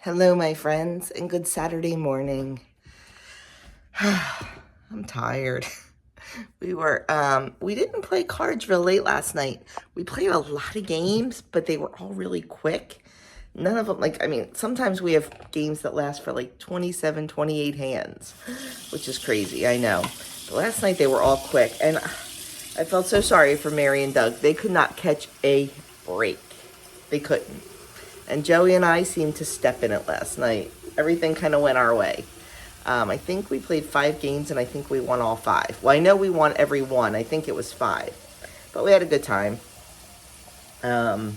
Hello, my friends, and good Saturday morning. I'm tired. We didn't play cards real late last night. We played a lot of games, but they were all really quick. None of them, sometimes we have games that last for like 27, 28 hands, which is crazy, I know. But last night they were all quick, and I felt so sorry for Mary and Doug. They could not catch a break. They couldn't. And Joey and I seemed to step in it last night. Everything kind of went our way. I think we played 5 games, and I think we won all 5. Well, I know we won every one. I think it was 5. But we had a good time. But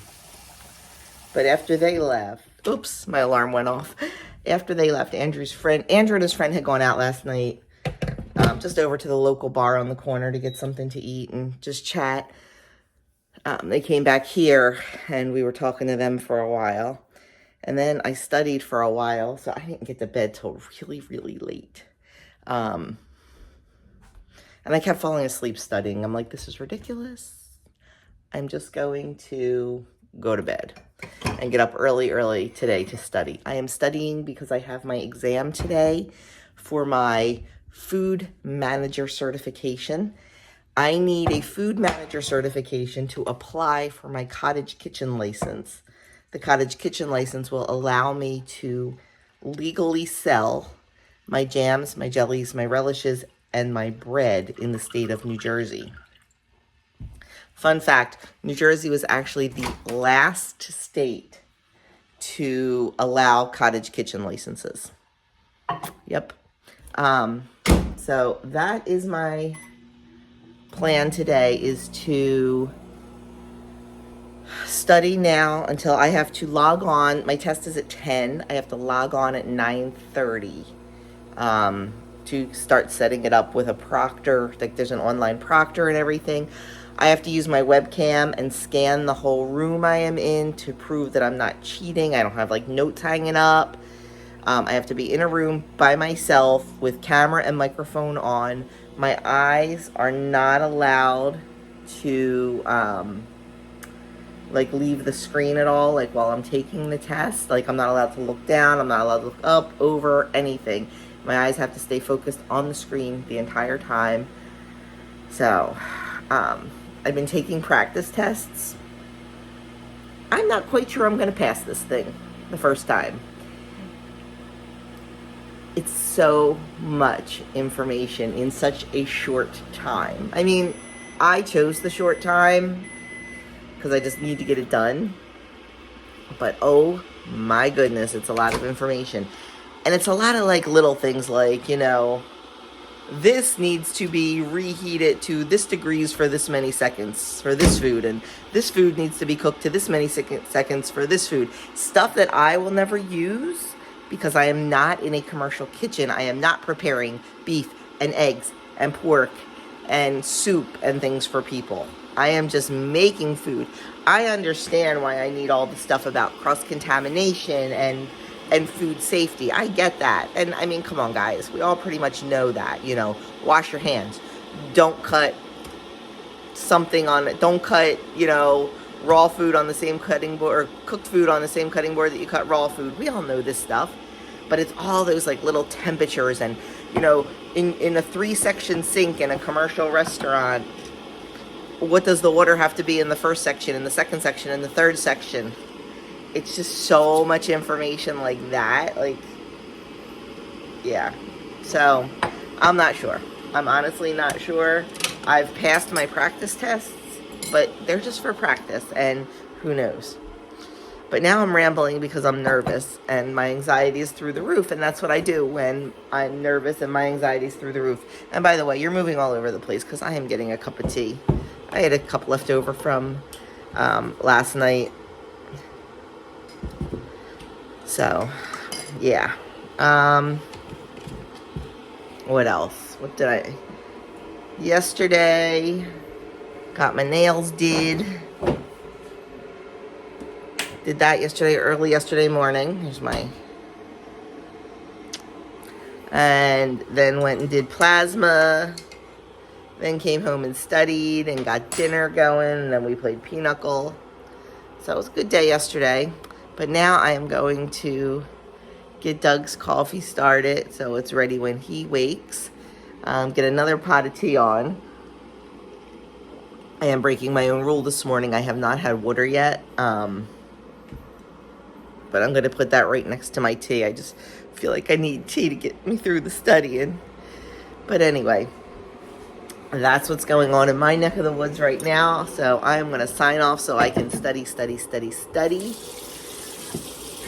after they left... Oops, my alarm went off. After they left, Andrew and his friend had gone out last night. Just over to the local bar on the corner to get something to eat and just chat. They came back here, and we were talking to them for a while. And then I studied for a while, so I didn't get to bed till really, really late. And I kept falling asleep studying. I'm like, this is ridiculous. I'm just going to go to bed and get up early today to study. I am studying because I have my exam today for my food manager certification. I need a food manager certification to apply for my cottage kitchen license. The cottage kitchen license will allow me to legally sell my jams, my jellies, my relishes, and my bread in the state of New Jersey. Fun fact, New Jersey was actually the last state to allow cottage kitchen licenses. Yep. So that is my plan today, is to study now until I have to log on. My test is at 10. I have to log on at 9:30 to start setting it up with a proctor. Like, there's an online proctor and everything. I have to use my webcam and scan the whole room I am in to prove that I'm not cheating. I don't have like notes hanging up. I have to be in a room by myself with camera and microphone on. My eyes are not allowed to leave the screen at all, like while I'm taking the test. Like, I'm not allowed to look down, I'm not allowed to look up, over, anything. My eyes have to stay focused on the screen the entire time. So, I've been taking practice tests. I'm not quite sure I'm going to pass this thing the first time. It's so much information in such a short time. I mean, I chose the short time because I just need to get it done. But oh my goodness, it's a lot of information. And it's a lot of like little things like, this needs to be reheated to this degrees for this many seconds for this food, and this food needs to be cooked to this many seconds for this food. Stuff that I will never use because I am not in a commercial kitchen. I am not preparing beef and eggs and pork and soup and things for people. I am just making food. I understand why I need all the stuff about cross-contamination and food safety. I get that. And I mean, come on, guys. We all pretty much know that, wash your hands. Don't cut something on it. Don't cut, raw food on the same cutting board, or cooked food on the same cutting board that you cut raw food. We all know this stuff. But it's all those like little temperatures, and, in a 3-section sink in a commercial restaurant, what does the water have to be in the first section, in the second section, in the third section? It's just so much information like that. Like, yeah. So, I'm not sure. I'm honestly not sure. I've passed my practice tests, but they're just for practice, and who knows. But now I'm rambling because I'm nervous, and my anxiety is through the roof, and that's what I do when I'm nervous and my anxiety is through the roof. And by the way, you're moving all over the place because I am getting a cup of tea. I had a cup left over from last night. So, yeah. What else? Yesterday, got my nails did that early yesterday morning. Here's and then went and did plasma, then came home and studied and got dinner going, and then we played pinochle. So it was a good day yesterday. But now I am going to get Doug's coffee started so it's ready when he wakes. Get another pot of tea on. I am breaking my own rule this morning. I have not had water yet, but I'm going to put that right next to my tea. I just feel like I need tea to get me through the studying. But anyway, that's what's going on in my neck of the woods right now. So I'm going to sign off so I can study.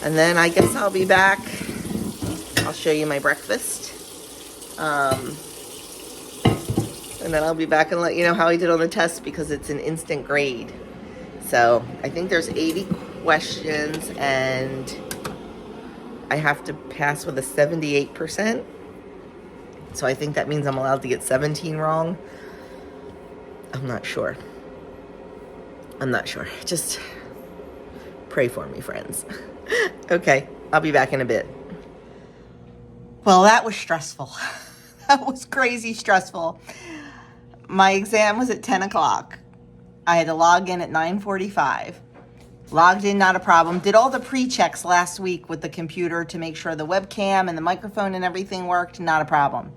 And then I guess I'll be back. I'll show you my breakfast. And then I'll be back and let you know how I did on the test because it's an instant grade. So I think there's 80 questions and I have to pass with a 78%. So I think that means I'm allowed to get 17 wrong. I'm not sure. Just pray for me, friends. Okay, I'll be back in a bit. Well, that was stressful. That was crazy stressful. My exam was at 10 o'clock. I had to log in at 9:45. Logged in, not a problem. Did all the pre-checks last week with the computer to make sure the webcam and the microphone and everything worked, not a problem.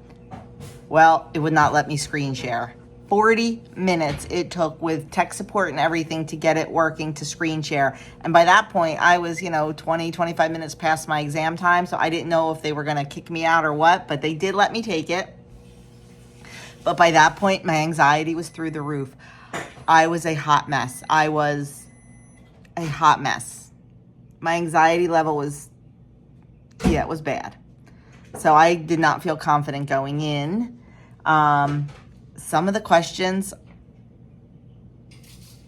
Well, it would not let me screen share. 40 minutes it took with tech support and everything to get it working to screen share. And by that point, I was, 20, 25 minutes past my exam time, so I didn't know if they were going to kick me out or what, but they did let me take it. But by that point, my anxiety was through the roof. I was a hot mess. My anxiety level was bad. So I did not feel confident going in. Some of the questions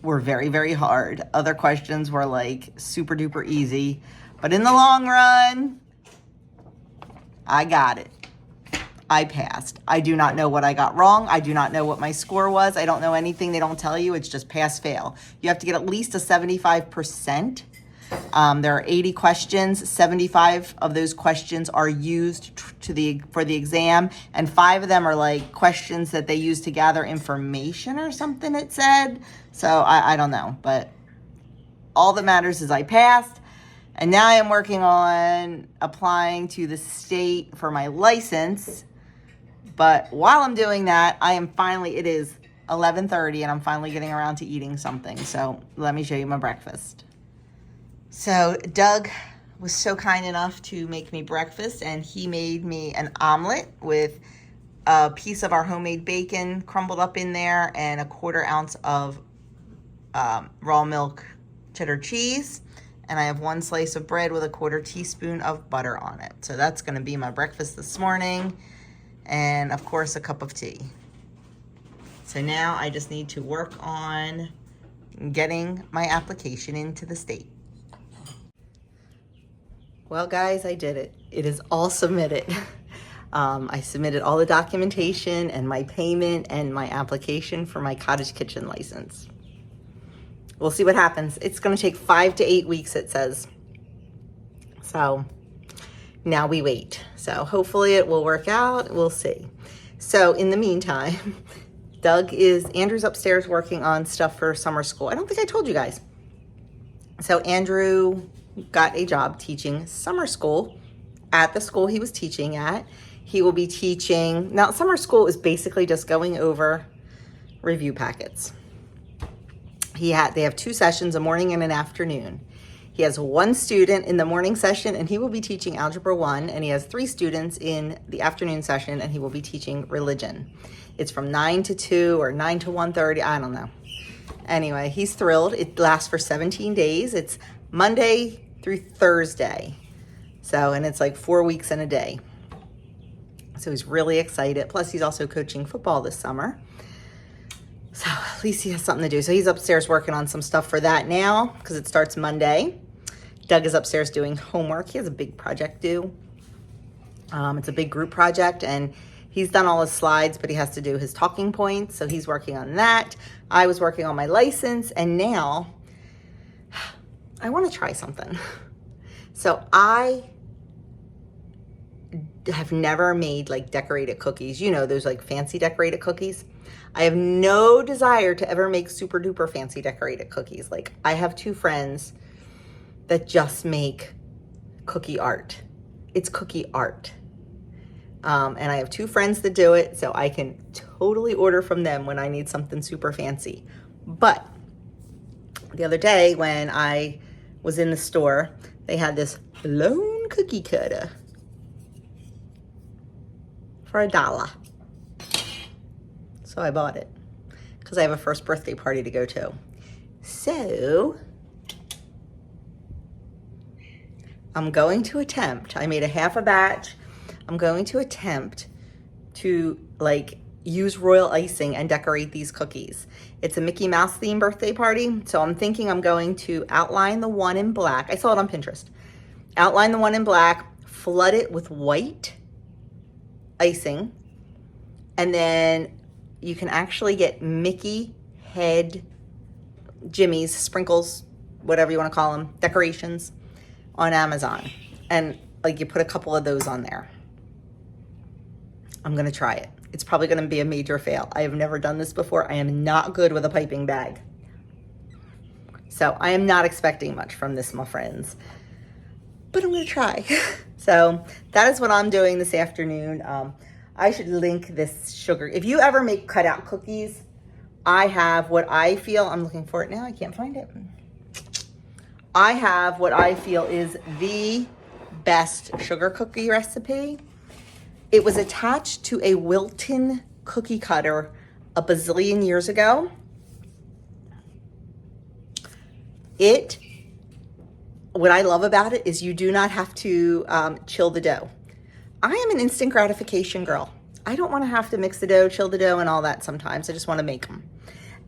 were very, very hard. Other questions were like super duper easy. But in the long run, I got it. I passed. I do not know what I got wrong. I do not know what my score was. I don't know anything. They don't tell you. It's just pass, fail. You have to get at least a 75%. There are 80 questions. 75 of those questions are used for the exam, and 5 of them are like questions that they use to gather information or something, it said. So I don't know, but all that matters is I passed, and now I am working on applying to the state for my license. But while I'm doing that, it is 11:30 and I'm finally getting around to eating something. So let me show you my breakfast. So Doug was so kind enough to make me breakfast, and he made me an omelet with a piece of our homemade bacon crumbled up in there and a 1/4 ounce of raw milk cheddar cheese. And I have 1 slice of bread with a 1/4 teaspoon of butter on it. So that's going to be my breakfast this morning. And of course, a cup of tea. So now I just need to work on getting my application into the state. Well, guys, I did it. It is all submitted. I submitted all the documentation and my payment and my application for my cottage kitchen license. We'll see what happens. It's going to take 5 to 8 weeks, it says. So now we wait. So hopefully it will work out. We'll see. So in the meantime, Andrew's upstairs working on stuff for summer school. I don't think I told you guys. So Andrew got a job teaching summer school at the school he was teaching at. He will be teaching, now summer school is basically just going over review packets. They have 2 sessions, a morning and an afternoon. He has 1 student in the morning session and he will be teaching Algebra 1, and he has 3 students in the afternoon session and he will be teaching religion. It's from 9 to 2 or 9 to 1:30, I don't know. Anyway, he's thrilled. It lasts for 17 days. It's Monday through Thursday. So, and it's like 4 weeks and a day. So he's really excited. Plus he's also coaching football this summer. So at least he has something to do. So he's upstairs working on some stuff for that now because it starts Monday. Doug is upstairs doing homework. He has a big project due. It's a big group project, and he's done all his slides, but he has to do his talking points. So he's working on that. I was working on my license, and now I want to try something. So I have never made like decorated cookies. You know, those like fancy decorated cookies. I have no desire to ever make super duper fancy decorated cookies. Like I have 2 friends that just make cookie art. it's cookie art. And I have 2 friends that do it, so I can totally order from them when I need something super fancy. But the other day when I was in the store, they had this lone cookie cutter for $1. So I bought it because I have a first birthday party to go to. So I'm going to attempt, I made a half a batch. I'm going to attempt to like use royal icing and decorate these cookies. It's a Mickey Mouse themed birthday party. So I'm thinking I'm going to outline the one in black. I saw it on Pinterest. Outline the one in black, flood it with white icing, and then you can actually get Mickey head jimmies, sprinkles, whatever you want to call them, decorations on Amazon. And like you put a couple of those on there. I'm going to try it. It's probably going to be a major fail. I have never done this before. I am not good with a piping bag. So I am not expecting much from this, my friends. But I'm going to try. So that is what I'm doing this afternoon. I should link this sugar. If you ever make cutout cookies, I have what I feel, I'm looking for it now, I can't find it. I have what I feel is the best sugar cookie recipe. It was attached to a Wilton cookie cutter a bazillion years ago. What I love about it is you do not have to chill the dough. I am an instant gratification girl. I don't want to have to mix the dough, chill the dough, and all that sometimes. I just want to make them.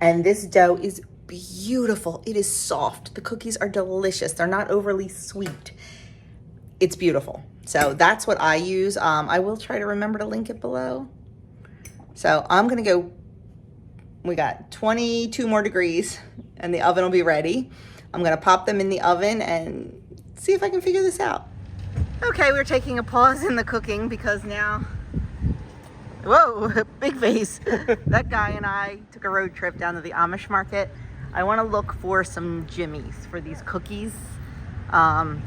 And this dough is beautiful. It is soft. The cookies are delicious. They're not overly sweet. It's beautiful. So that's what I use. I will try to remember to link it below. So I'm going to go, we got 22 more degrees and the oven will be ready. I'm going to pop them in the oven and see if I can figure this out. Okay, we're taking a pause in the cooking because now, whoa, big face. That guy and I took a road trip down to the Amish market. I want to look for some jimmies for these cookies.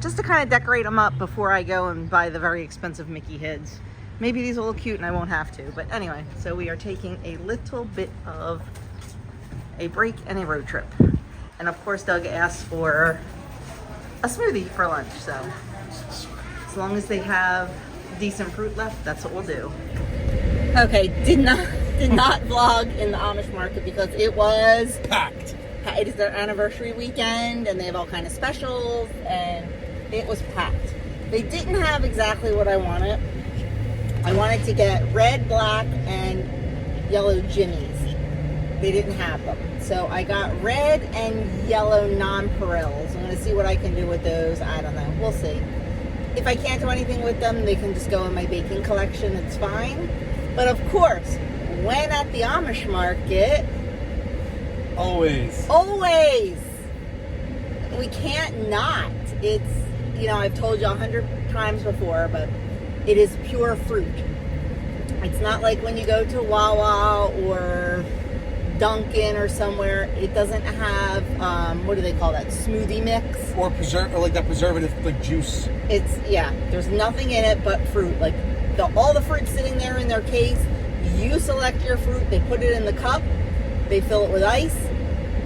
Just to kind of decorate them up before I go and buy the very expensive Mickey heads. Maybe these will look cute and I won't have to. But anyway, so we are taking a little bit of a break and a road trip. And of course, Doug asked for a smoothie for lunch. So as long as they have decent fruit left, that's what we'll do. Okay, did not vlog in the Amish market because it was packed. It is their anniversary weekend and they have all kind of specials and it was packed. They didn't have exactly what I wanted. I wanted to get red, black, and yellow jimmies. They didn't have them. So I got red and yellow nonpareils. I'm going to see what I can do with those. I don't know. We'll see. If I can't do anything with them, they can just go in my baking collection. It's fine. But of course, when at the Amish market, Always. we can't not. It's, you know, I've told you 100 times before, but it is pure fruit. It's not like when you go to Wawa or Dunkin' or somewhere, it doesn't have, what do they call that, smoothie mix? Or like that preservative, like juice. It's, yeah, there's nothing in it but fruit. Like, all the fruit sitting there in their case, you select your fruit, they put it in the cup, they fill it with ice,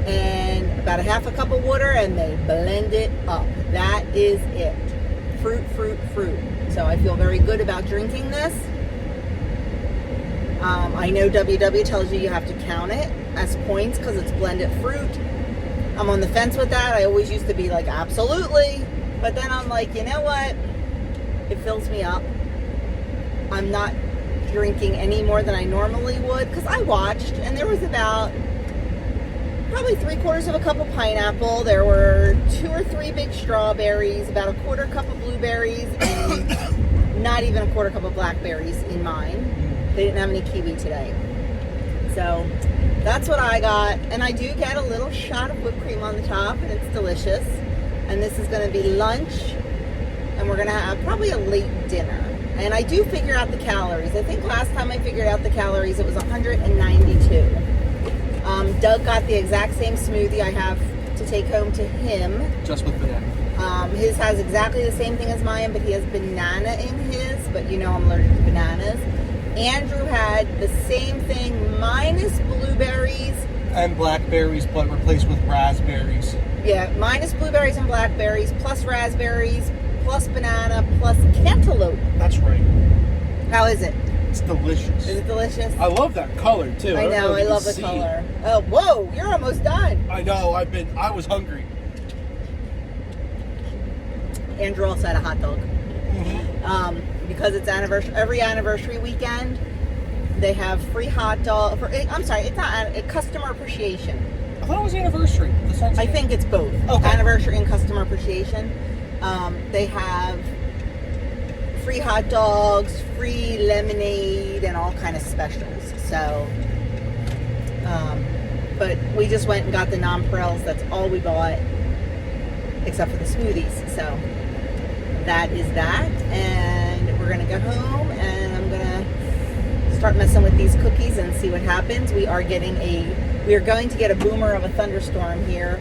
and about a half a cup of water, and they blend it up. That is it. Fruit, fruit, fruit. So I feel very good about drinking this. I know WW tells you have to count it as points because it's blended fruit. I'm on the fence with that. I always used to be like, absolutely. But then I'm like, you know what? It fills me up. I'm not drinking any more than I normally would because I watched and there was about probably 3/4 of a cup of pineapple. There were 2 or 3 big strawberries, about a 1/4 cup of blueberries, and not even a 1/4 cup of blackberries in mine. They didn't have any kiwi today. So that's what I got. And I do get a little shot of whipped cream on the top, and it's delicious. And this is going to be lunch, and we're going to have probably a late dinner. And I do figure out the calories. I think last time I figured out the calories, it was 192. Doug got the exact same smoothie I have to take home to him. Just with banana. His has exactly the same thing as mine, but he has banana in his, but you know I'm allergic to bananas. Andrew had the same thing minus blueberries. And blackberries, but replaced with raspberries. Yeah, minus blueberries and blackberries, plus raspberries, plus banana, plus cantaloupe. That's right. How is it? It's delicious. Is it delicious? I love that color too. I know, I love the color. Oh, whoa, you're almost done. I know, I was hungry. Andrew also had a hot dog. Because it's every anniversary weekend, they have free hot dog. I'm sorry, it's not a customer appreciation. I thought it was anniversary. I think it's both. Okay. Anniversary and customer appreciation. They have free hot dogs, free lemonade, and all kind of specials. So, but we just went and got the nonpareils. That's all we bought, except for the smoothies. So that is that, and we're gonna go home, and I'm gonna start messing with these cookies and see what happens. We are going to get a boomer of a thunderstorm here.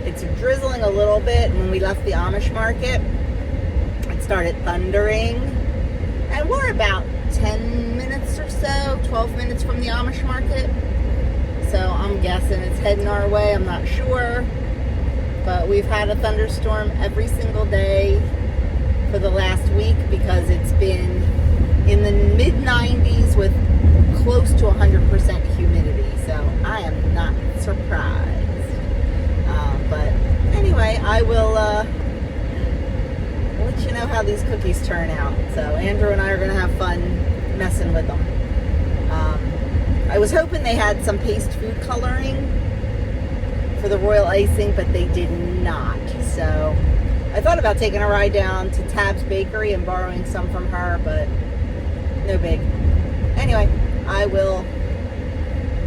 It's drizzling a little bit. When we left the Amish market, it started thundering, and we're about 10 minutes or so, 12 minutes from the Amish market. So I'm guessing it's heading our way. I'm not sure, but we've had a thunderstorm every single day for the last week because it's been in the mid 90s with close to 100% humidity. So I am not surprised. But anyway, I will let you know how these cookies turn out. So Andrew and I are going to have fun messing with them. I was hoping they had some paste food coloring for the royal icing, but they did not. So I thought about taking a ride down to Tab's Bakery and borrowing some from her, but no big. Anyway, I will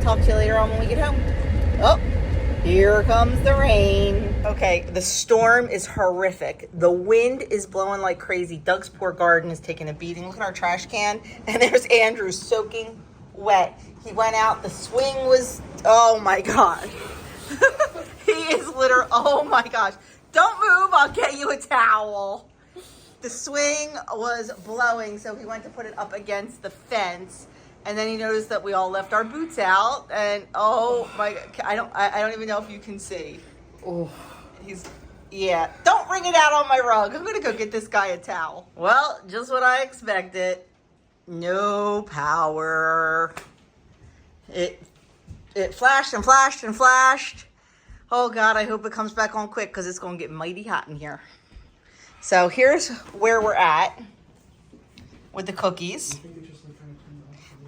talk to you later on when we get home. Oh, here comes the rain. Okay, the storm is horrific. The wind is blowing like crazy. Doug's poor garden is taking a beating. Look at our trash can. And there's Andrew soaking wet. He went out. The swing was, oh my God. He is literally, oh my gosh. Don't move, I'll get you a towel. The swing was blowing, so he went to put it up against the fence. And then he noticed that we all left our boots out, and oh my! I don't even know if you can see. Oh, yeah. Don't wring it out on my rug. I'm gonna go get this guy a towel. Well, just what I expected. No power. It flashed and flashed and flashed. Oh God, I hope it comes back on quick because it's gonna get mighty hot in here. So here's where we're at with the cookies.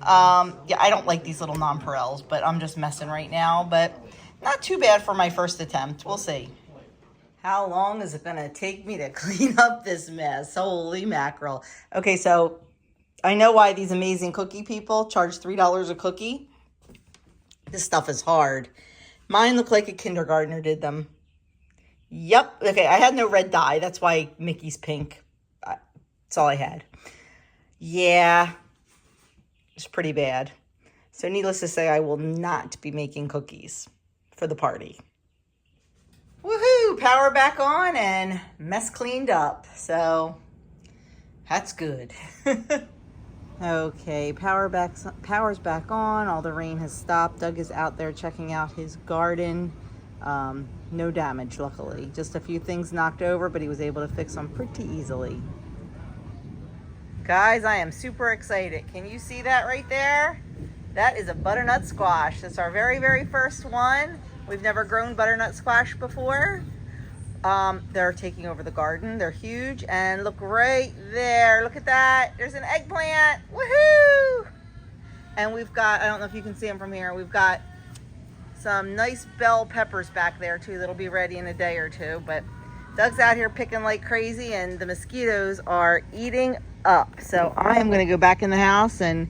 Yeah, I don't like these little nonpareils, but I'm just messing right now. But not too bad for my first attempt. We'll see. How long is it going to take me to clean up this mess? Holy mackerel. Okay, so I know why these amazing cookie people charge $3 a cookie. This stuff is hard. Mine look like a kindergartner did them. Yep. Okay, I had no red dye. That's why Mickey's pink. That's all I had. Yeah. It's pretty bad. So needless to say, I will not be making cookies for the party. Woohoo! Power back on and mess cleaned up. So that's good. Okay, power's back on. All the rain has stopped. Doug is out there checking out his garden. No damage, luckily. Just a few things knocked over, but he was able to fix them pretty easily. Guys, I am super excited. Can you see that right there? That is a butternut squash. That's our very, very first one. We've never grown butternut squash before. They're taking over the garden. They're huge. And look right there. Look at that. There's an eggplant. Woohoo! And we've got, I don't know if you can see them from here, we've got some nice bell peppers back there too that'll be ready in a day or two. But Doug's out here picking like crazy and the mosquitoes are eating up. So I am going to go back in the house and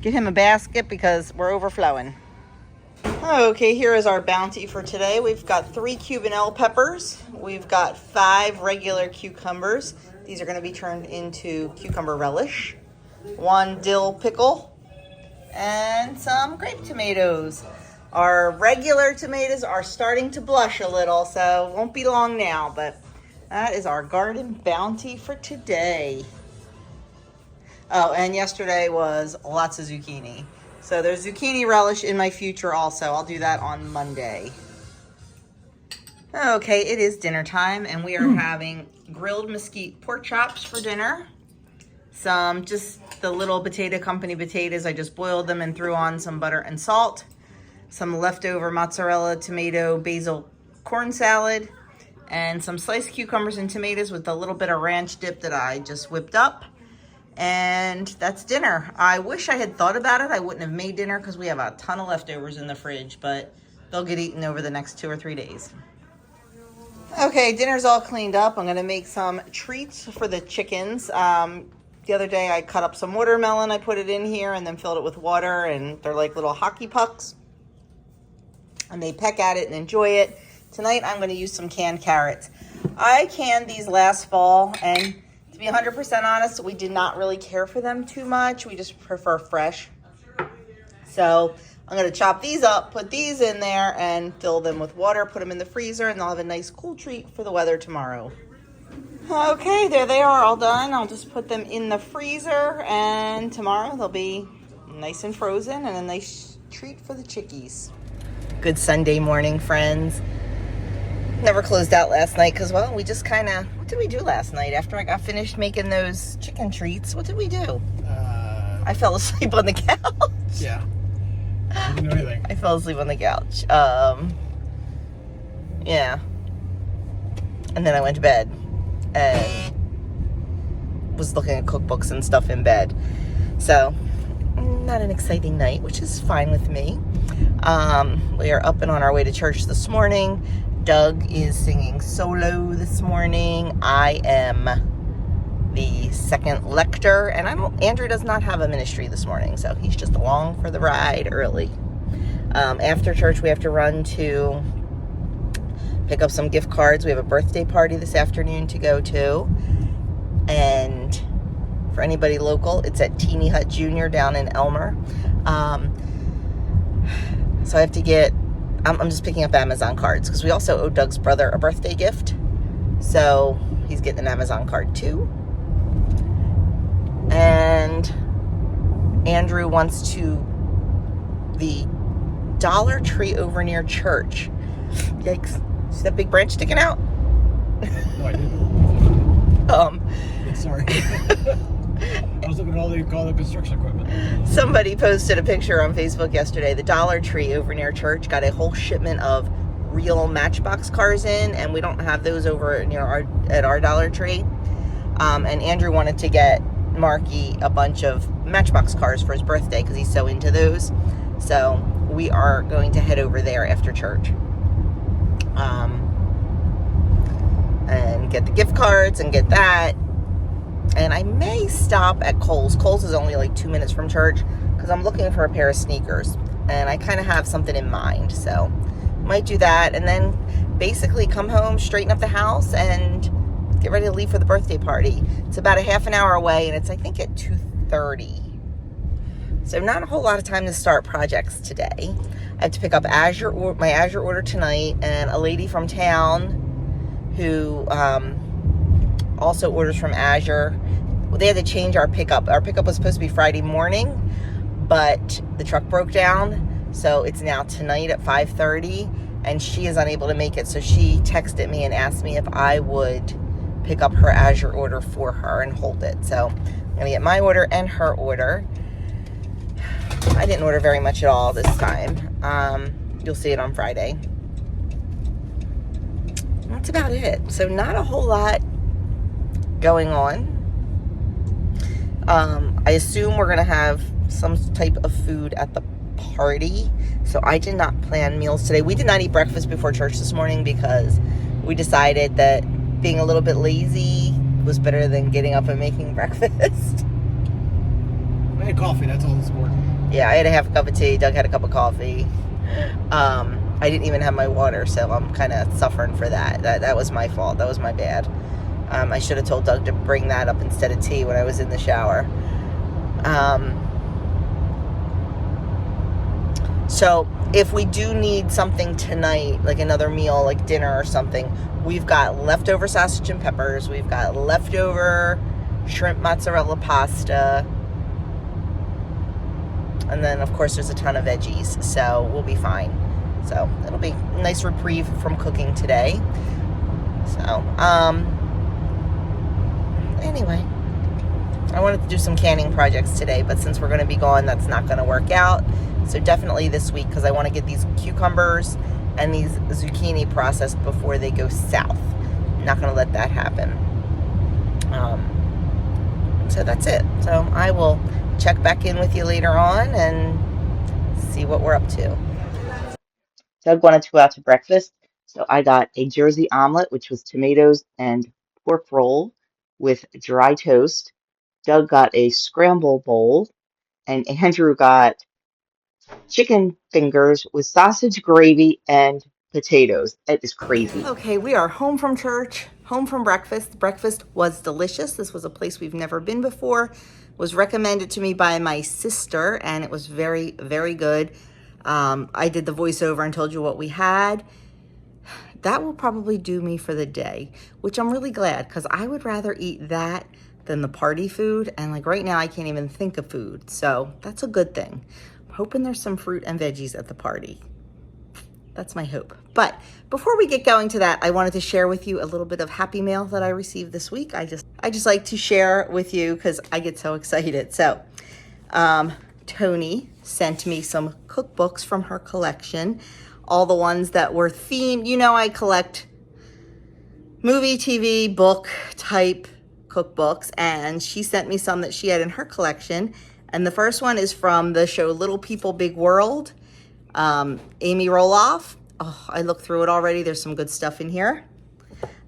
get him a basket because we're overflowing. Okay, here is our bounty for today. We've got 3 Cubanelle peppers. We've got 5 regular cucumbers. These are going to be turned into cucumber relish. 1 dill pickle and some grape tomatoes. Our regular tomatoes are starting to blush a little, so it won't be long now, but That is our garden bounty for today. Oh, and yesterday was lots of zucchini. So there's zucchini relish in my future also. I'll do that on Monday. Okay, it is dinner time, and we are having grilled mesquite pork chops for dinner. Some, just the little potato company potatoes. I just boiled them and threw on some butter and salt. Some leftover mozzarella, tomato, basil, corn salad, and some sliced cucumbers and tomatoes with a little bit of ranch dip that I just whipped up. And that's dinner. I wish I had thought about it. I wouldn't have made dinner because we have a ton of leftovers in the fridge, but they'll get eaten over the next 2 or 3 days. Okay, dinner's all cleaned up. I'm gonna make some treats for the chickens. The other day I cut up some watermelon, I put it in here and then filled it with water, and they're like little hockey pucks. And they peck at it and enjoy it. Tonight I'm gonna use some canned carrots. I canned these last fall, and to be 100% honest, we did not really care for them too much. We just prefer fresh. So I'm gonna chop these up, put these in there, and fill them with water, put them in the freezer, and they'll have a nice cool treat for the weather tomorrow. Okay, there they are, all done. I'll just put them in the freezer, and tomorrow they'll be nice and frozen and a nice treat for the chickies. Good Sunday morning, friends. Never closed out last night because, well, we just kind of, what did we do last night after I got finished making those chicken treats? What did we do? I fell asleep on the couch. Yeah. I didn't do anything. I fell asleep on the couch. Yeah. And then I went to bed and was looking at cookbooks and stuff in bed. So, not an exciting night, which is fine with me. We are up and on our way to church this morning. Doug is singing solo this morning. I am the second lector, and Andrew does not have a ministry this morning, so he's just along for the ride early. After church, we have to run to pick up some gift cards. We have a birthday party this afternoon to go to, and for anybody local, it's at Teeny Hut Jr. down in Elmer. So I have to get, I'm just picking up Amazon cards because we also owe Doug's brother a birthday gift. So he's getting an Amazon card too. And Andrew wants to the Dollar Tree over near church. Yikes. See that big branch sticking out? No, I didn't. Sorry. I was looking at all the construction equipment. Somebody posted a picture on Facebook yesterday. The Dollar Tree over near church got a whole shipment of real Matchbox cars in, and we don't have those over near our Dollar Tree. And Andrew wanted to get Marky a bunch of Matchbox cars for his birthday because he's so into those. So we are going to head over there after church. And get the gift cards and get that. And I may stop at Kohl's. Kohl's is only like 2 minutes from church because I'm looking for a pair of sneakers. And I kind of have something in mind. So might do that. And then basically come home, straighten up the house, and get ready to leave for the birthday party. It's about a half an hour away, and it's, I think, at 2:30. So not a whole lot of time to start projects today. I have to pick up Azure, my Azure order tonight, and a lady from town who also orders from Azure. They had to change our pickup. Our pickup was supposed to be Friday morning, but the truck broke down, so it's now tonight at 5:30, and she is unable to make it. So she texted me and asked me if I would pick up her Azure order for her and hold it. So I'm gonna get my order and her order. I didn't order very much at all this time. You'll see it on Friday. That's about it. So not a whole lot going on. I assume we're gonna have some type of food at the party. So I did not plan meals today. We did not eat breakfast before church this morning because we decided that being a little bit lazy was better than getting up and making breakfast. I had coffee, that's all that's important. Yeah, I had a half a cup of tea. Doug had a cup of coffee. I didn't even have my water, so I'm kind of suffering for that. That was my fault. That was my bad. I should have told Doug to bring that up instead of tea when I was in the shower. So if we do need something tonight, like another meal, like dinner or something, we've got leftover sausage and peppers. We've got leftover shrimp mozzarella pasta. And then, of course, there's a ton of veggies, so we'll be fine. So it'll be a nice reprieve from cooking today. So, anyway, I wanted to do some canning projects today, but since we're going to be gone, that's not going to work out. So definitely this week, because I want to get these cucumbers and these zucchini processed before they go south. I'm not going to let that happen. So that's it. So I will check back in with you later on and see what we're up to. Doug wanted to go out to breakfast, so I got a Jersey omelet, which was tomatoes and pork roll with dry toast. Doug got a scramble bowl, and Andrew got chicken fingers with sausage gravy and potatoes. It is crazy. Okay, we are home from church, home from breakfast. Breakfast was delicious. This was a place we've never been before. It was recommended to me by my sister, and it was very, very good. I did the voiceover and told you what we had. That will probably do me for the day, which I'm really glad, because I would rather eat that than the party food. And like right now, I can't even think of food. So that's a good thing. I'm hoping there's some fruit and veggies at the party. That's my hope. But before we get going to that, I wanted to share with you a little bit of happy mail that I received this week. I just like to share with you because I get so excited. So, Tony sent me some cookbooks from her collection, all the ones that were themed. You know, I collect movie, TV, book type cookbooks, and she sent me some that she had in her collection. And the first one is from the show Little People, Big World, Amy Roloff. Oh, I looked through it already. There's some good stuff in here.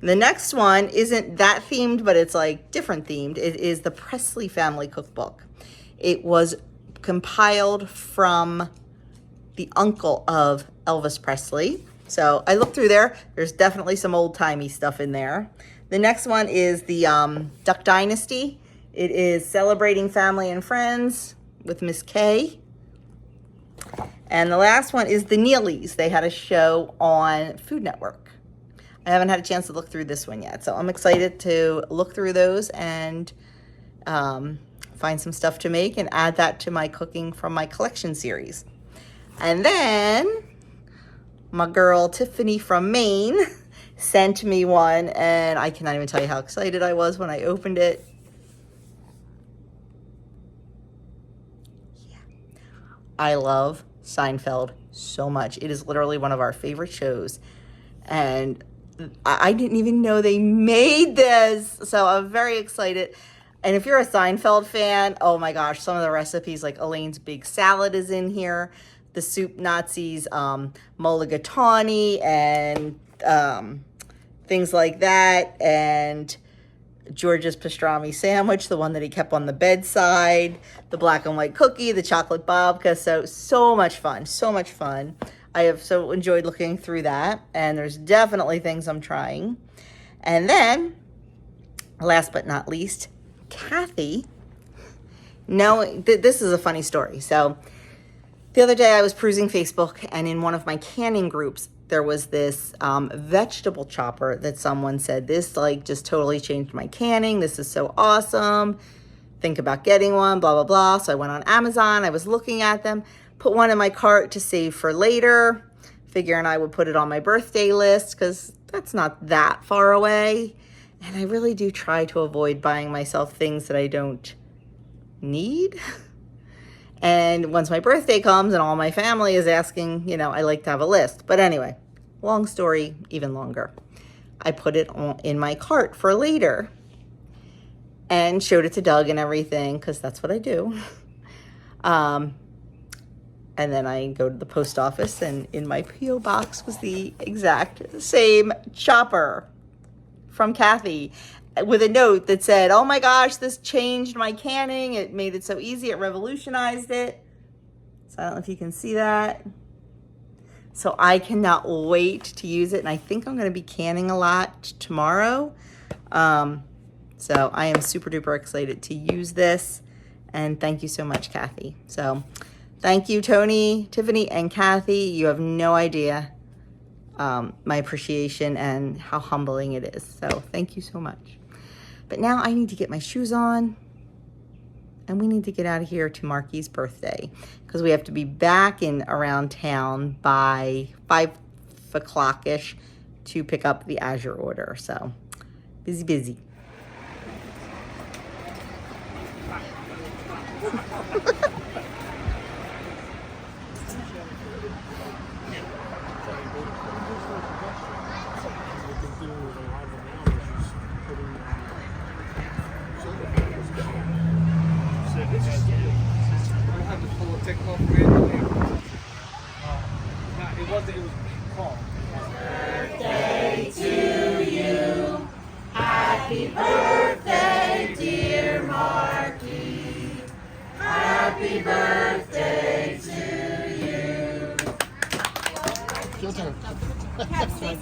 The next one isn't that themed, but it's like different themed. It is the Presley Family Cookbook. It was compiled from the uncle of Elvis Presley. So I looked through there. There's definitely some old-timey stuff in there. The next one is the Duck Dynasty. It is Celebrating Family and Friends with Miss Kay. And the last one is the Neelys. They had a show on Food Network. I haven't had a chance to look through this one yet, so I'm excited to look through those and find some stuff to make and add that to my cooking from my collection series. And then my girl Tiffany from Maine sent me one, and I cannot even tell you how excited I was when I opened it. Yeah. I love Seinfeld so much. It is literally one of our favorite shows, and I didn't even know they made this, so I'm very excited. And if you're a Seinfeld fan, oh my gosh, some of the recipes, like Elaine's big salad is in here, the Soup Nazis mulligatawny, and things like that, and George's pastrami sandwich, the one that he kept on the bedside, the black and white cookie, the chocolate babka. So much fun, so much fun. I have so enjoyed looking through that, and there's definitely things I'm trying. And then, last but not least, Kathy. This is a funny story. So the other day I was perusing Facebook, and in one of my canning groups, there was this vegetable chopper that someone said, this like just totally changed my canning. This is so awesome. Think about getting one, blah, blah, blah. So I went on Amazon. I was looking at them, put one in my cart to save for later, figuring I would put it on my birthday list because that's not that far away. And I really do try to avoid buying myself things that I don't need. And once my birthday comes and all my family is asking, you know, I like to have a list. But anyway, long story, even longer. I put it in my cart for later and showed it to Doug and everything, because that's what I do. And then I go to the post office, and in my P.O. box was the exact same chopper from Kathy, with a note that said, oh my gosh, this changed my canning. It made it so easy. It revolutionized it. So I don't know if you can see that. So I cannot wait to use it. And I think I'm going to be canning a lot tomorrow. So I am super duper excited to use this. And thank you so much, Kathy. So Thank you, Tony, Tiffany, and Kathy. You have no idea my appreciation and how humbling it is. So thank you so much. But now I need to get my shoes on and we need to get out of here to Marky's birthday because we have to be back in around town by 5 o'clock-ish to pick up the Azure order. So busy. Birthday to you. Happy birthday, dear Marky. Happy birthday to you. Your turn.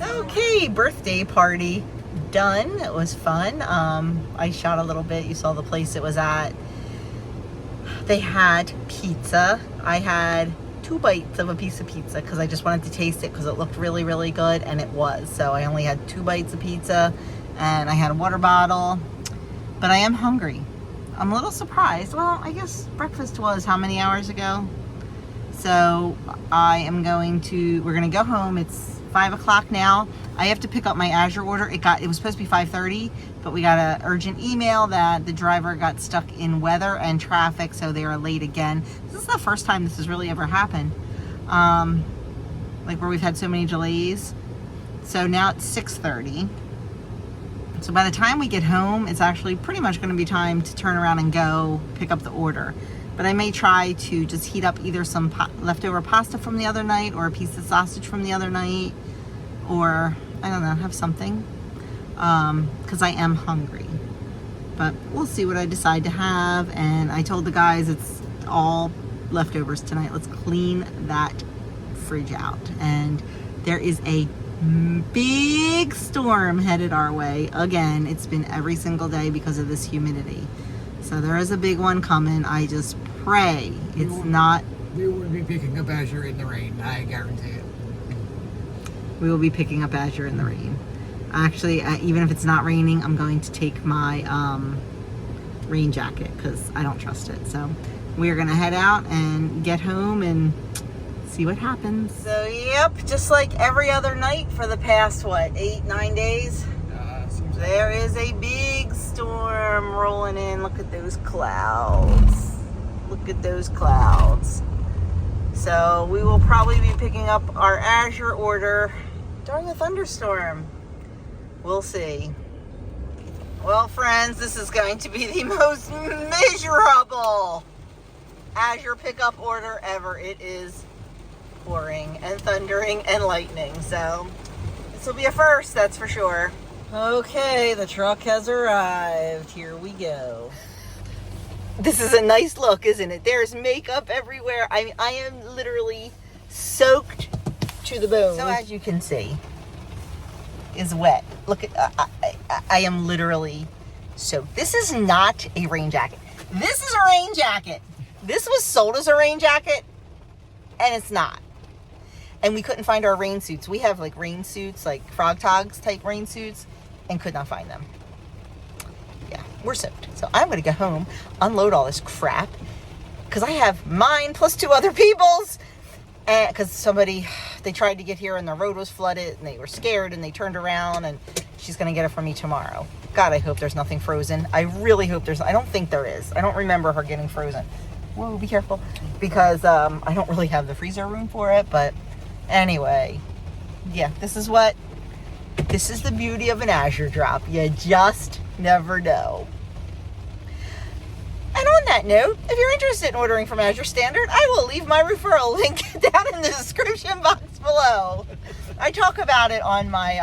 Okay, birthday party done. It was fun. I shot a little bit. You saw the place it was at. They had pizza. I had 2 bites of a piece of pizza because I just wanted to taste it because it looked really, really good, and it was. So I only had 2 bites of pizza, and I had a water bottle. But I am hungry. I'm a little surprised. Well, I guess breakfast was how many hours ago? So we're gonna go home. It's 5 o'clock now. I have to pick up my Azure order. It was supposed to be 5:30, but we got an urgent email that the driver got stuck in weather and traffic, so they are late again. This is the first time this has really ever happened. Like where we've had so many delays. So now it's 6:30. So by the time we get home, it's actually pretty much gonna be time to turn around and go pick up the order. But I may try to just heat up either some leftover pasta from the other night or a piece of sausage from the other night, or I don't know, have something, because I am hungry. But we'll see what I decide to have. And I told the guys it's all leftovers tonight. Let's clean that fridge out. And there is a big storm headed our way again. It's been every single day because of this humidity. So there is a big one coming. I just pray it's not. We will be picking up Azure in the rain, I guarantee it. We will be picking up Azure in the rain. Actually, even if it's not raining, I'm going to take my rain jacket because I don't trust it. So we're going to head out and get home and see what happens. So, yep, just like every other night for the past, 8-9 days? There is a big storm rolling in. Look at those clouds. Look at those clouds. So we will probably be picking up our Azure order during a thunderstorm. We'll see. Well, friends, this is going to be the most miserable Azure pickup order ever. It is pouring and thundering and lightning. So this will be a first, that's for sure. Okay, the truck has arrived. Here we go. This is a nice look, isn't it? There's makeup everywhere. I am literally soaked to the bone. So as you can see, is wet. Look at, I am literally soaked. This is not a rain jacket. This is a rain jacket. This was sold as a rain jacket, and it's not. And we couldn't find our rain suits. We have like rain suits, like Frog Togs type rain suits, and could not find them. Yeah, we're soaked. So I'm gonna go home, unload all this crap, because I have mine plus 2 other people's. And because they tried to get here and the road was flooded and they were scared and they turned around, and she's gonna get it from me tomorrow. God, I hope there's nothing frozen. I really hope I don't think there is. I don't remember her getting frozen. Whoa, be careful. Because I don't really have the freezer room for it, but anyway, yeah, this is the beauty of an Azure drop. You just never know. And on that note, if you're interested in ordering from Azure Standard, I will leave my referral link down in the description box below. I talk about it on my,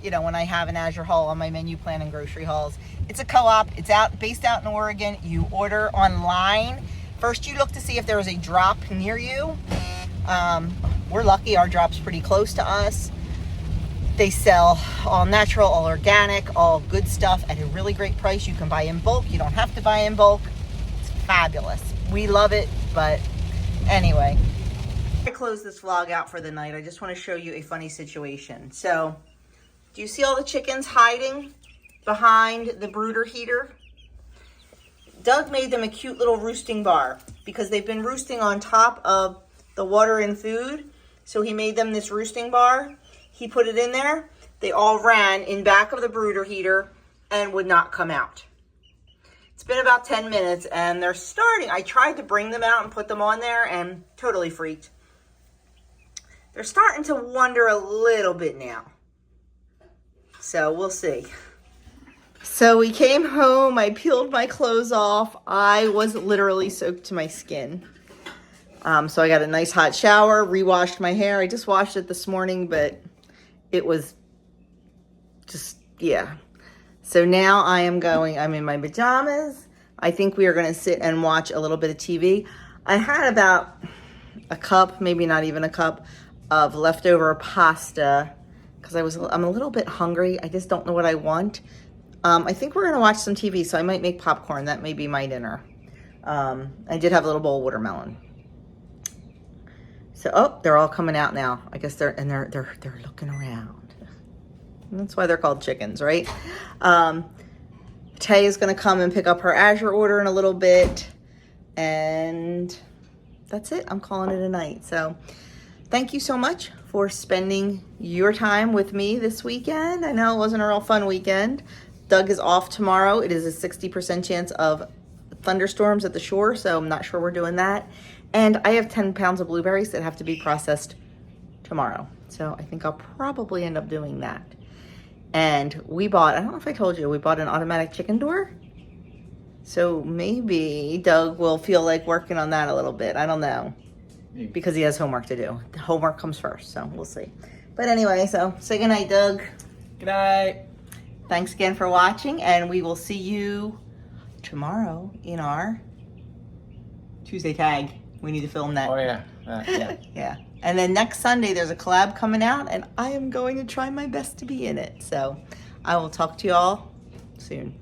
when I have an Azure haul on my menu plan and grocery hauls. It's a co-op. It's based out in Oregon. You order online. First, you look to see if there is a drop near you. We're lucky. Our drop's pretty close to us. They sell all natural, all organic, all good stuff at a really great price. You can buy in bulk. You don't have to buy in bulk. It's fabulous. We love it. but anyway. I close this vlog out for the night. I just want to show you a funny situation. So, do you see all the chickens hiding behind the brooder heater? Doug made them a cute little roosting bar because they've been roosting on top of the water and food. So he made them this roosting bar. He put it in there. They all ran in back of the brooder heater and would not come out. It's been about 10 minutes and they're starting. I tried to bring them out and put them on there and totally freaked. They're starting to wonder a little bit now. So we'll see. So we came home. I peeled my clothes off. I was literally soaked to my skin. So I got a nice hot shower, re-washed my hair. I just washed it this morning, but it was just, yeah. So now I'm in my pajamas. I think we are going to sit and watch a little bit of TV. I had about a cup, maybe not even a cup, of leftover pasta because I'm a little bit hungry. I just don't know what I want. I think we're going to watch some TV, so I might make popcorn. That may be my dinner. I did have a little bowl of watermelon. So, oh, they're all coming out now. I guess they're looking around. And that's why they're called chickens, right? Tay is going to come and pick up her Azure order in a little bit. And that's it. I'm calling it a night. So, thank you so much for spending your time with me this weekend. I know it wasn't a real fun weekend. Doug is off tomorrow. It is a 60% chance of thunderstorms at the shore, so I'm not sure we're doing that. And I have 10 pounds of blueberries that have to be processed tomorrow. So I think I'll probably end up doing that. And we bought, I don't know if I told you, we bought an automatic chicken door. So maybe Doug will feel like working on that a little bit. I don't know. Because he has homework to do. The homework comes first, so we'll see. But anyway, so say goodnight, Doug. Good night. Thanks again for watching, and we will see you tomorrow in our Tuesday tag. We need to film that. Oh, yeah. Yeah. Yeah. And then next Sunday, there's a collab coming out, and I am going to try my best to be in it. So I will talk to you all soon.